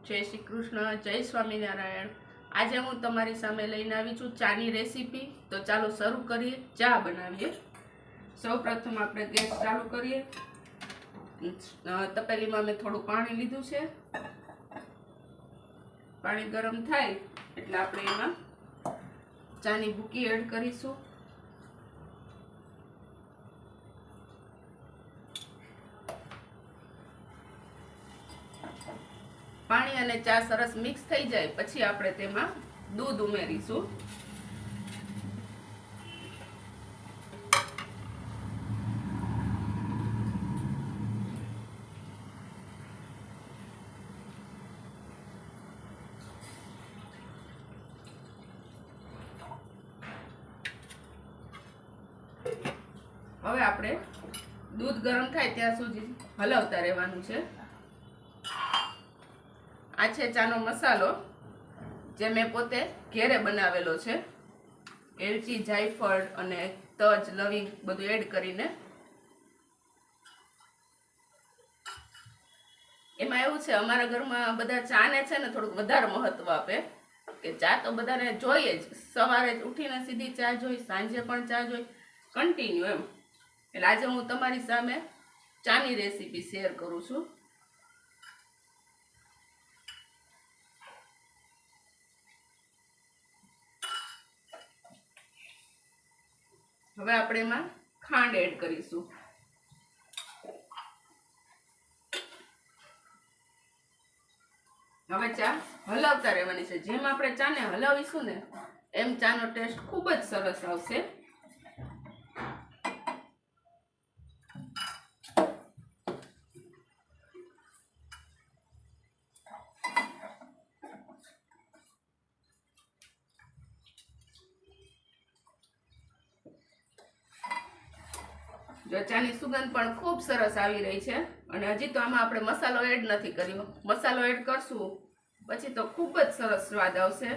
જય શ્રી કૃષ્ણ, જય સ્વામિનારાયણ। આજે હું તમારી સામે લઈને આવી છું ચાની રેસીપી। તો ચાલો શરૂ કરીએ, ચા બનાવીએ। સૌપ્રથમ આપણે ગેસ ચાલુ કરીએ। તપેલીમાં મેં થોડું પાણી લીધું છે। પાણી ગરમ થાય એટલે આપણે એમાં ચાની ભૂકી એડ કરીશું। પાણી અને ચા સરસ મિક્સ થઈ જાય પછી આપણે તેમાં દૂધ ઉમેરીશું। હવે આપણે દૂધ ગરમ થાય ત્યાં સુધી હલાવતા રહેવાનું છે। આ છે ચાનો મસાલો જે મેં પોતે ઘેરે બનાવેલો છે। એલચી, જાયફળ અને તજ, લવિંગ બધું એડ કરીને। એમાં એવું છે, અમારા ઘરમાં બધા ચાને છે ને થોડુંક વધારે મહત્વ આપે કે ચા તો બધાને જોઈએ જ। સવારે ઉઠીને સીધી ચા જોઈ, સાંજે પણ ચા જોઈ, કન્ટિન્યુ એમ। એટલે આજે હું તમારી સામે ચાની રેસીપી શેર કરું છું। હવે આપણે એમાં ખાંડ એડ કરીશું। હવે ચા હલાવતા રહેવાની છે। જેમ આપણે ચાને હલાવીશું ને એમ ચાનો ટેસ્ટ ખૂબ જ સરસ આવશે। જો ચાની સુગંધ પણ ખૂબ સરસ આવી રહી છે અને હજી તો આમાં આપણે મસાલો એડ નથી કર્યો। મસાલો એડ કરશું પછી તો ખૂબ જ સરસ સ્વાદ આવશે।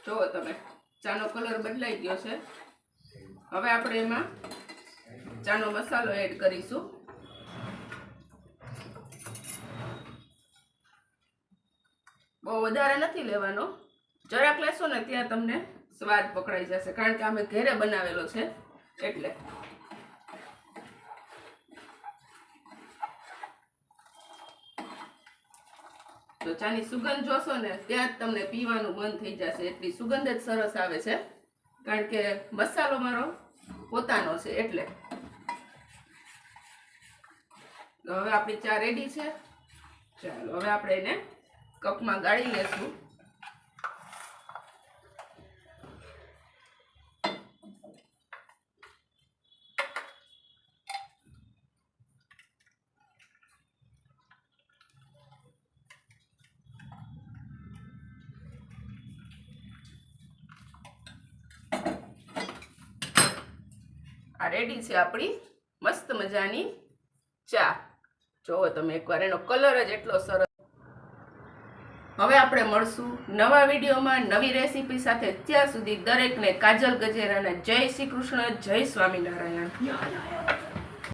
જુઓ તમે, ચાનો કલર બદલાઈ ગયો છે। હવે આપણે એમાં ચાનો મસાલો એડ કરીશું। બહુ વધારે નથી લેવાનો, જરાક લેશો ને ત્યાં તમને સ્વાદ પકડાઈ જશે, કારણ કે અમે ઘરે બનાવેલો છે એટલે। તો ચાની સુગંધ જોશો ને ત્યાં જ તમને પીવાનું મન થઈ જશે, એટલી સુગંધ જ સરસ આવે છે, કારણ કે મસાલો મારો પોતાનો છે એટલે। તો હવે આપણી ચા રેડી છે। ચાલો હવે આપણે એને કપમાં ગાળી લેશું। આ રેડી છે આપણી મસ્ત મજાની ચા। જોવો તમે એકવાર, એનો કલર જ એટલો સરસ। હવે આપણે મળશું નવા વિડીયોમાં નવી રેસીપી સાથે। ત્યાં સુધી દરેકને કાજલ ગજેરાના જય શ્રી કૃષ્ણ, જય સ્વામિનારાયણ।